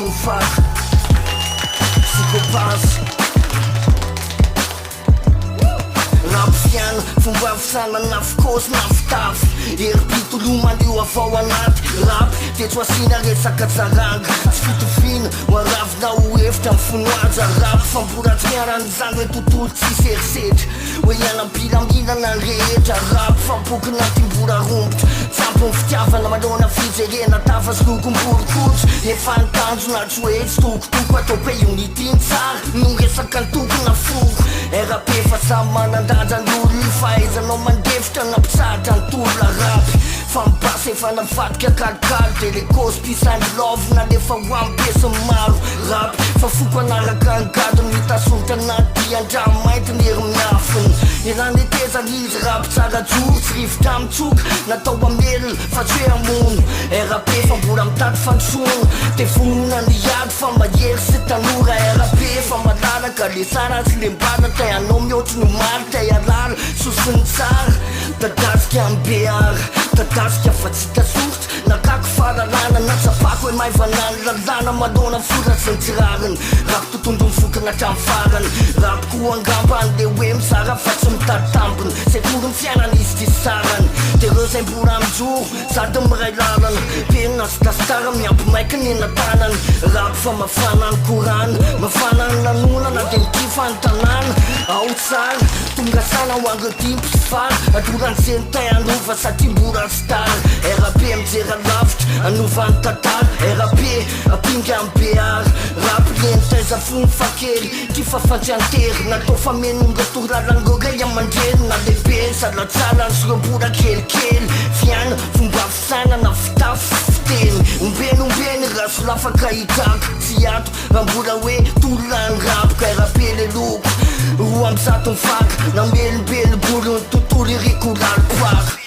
ton phare. Psykopasy. Rap fiaina, fomba fisanana fikôsy na fitafy. Herim-pitolomany io avao anaty rap. Tetsoasina resaka tsaranga, tsy fitofiana hoaravina ho hevitra amin'ny fonoaja rap. Famporatsiarany zany hoe tontolo tsisy erisetra, hoe ianam-pilaminana ny rehetra rap. Fampokina timbora rombotra, tsampony fitiavana manona fijerena tafasy lokom-borokodro. Efa nitanjona tsy hoe tsy tokotoko atao hoe unity ny tsara no resaka ny tokona foko. RAP fa samy manandanja ny olo, fahaizanao mandefitra na mpitsahatra ny tolona rapy. Fa mipasy efa navadika kalikaly, de le cause pisany lovina nefa ho ampiesiny maro rap. Fa foko anaraka ny gadony mitasontra anaty andrano mainty ny hery miafiny. Eranetezana izy rap tsara joro, tsy rivotra mitsoka natao amelona fa tsy hoe amono. RAP fa mbola mitady fansono, de fonona ny ady fa mahery sy tanora. RAP fa malalaka le sara sy le mbana, tay anao mihoatry no mary, tay alala sosiny tsara. Tadasika amin'ny beara, tadasika fa tsy tasoritra, nakako fahalalana na tsapako hoe maivanany lalàna malona foratsy ny tsirariny. Rap totondrony fokana hatramy farany, rap ko angambany de hoe mizara fa tsy mitady tampony. Sekory ny fiainana izy ty sarany, de reo zay mbola mijoro sady miray lalana. Penina sy tastara miampy maiky ny ena-tanany. Rap fa mafana ny korana, mafana ny lanonana, de mikifa ny tanàna. Ao tsara, tonga sana ho angedimpo sy fara, adoran'ny senitay anova satria mbola star. RAP mijera lavitra, anova ny tantara. RAP apinga amin'ny beara, rap lentaiza fony fakely, ty fa fantsiantery. Natao famenonga toralangoray amandreny na lehibe, salatsalany sy rembola kelikely. Fiaina, fomba fisanana, fitafy, fiteny, ombeny raha solafaka hitako. Tsy ato raha mbola hoe tolona ny rap, ka RAP le loko roa ambizato ny faka, na melombelobolo ny tontolo iriko lalipaka.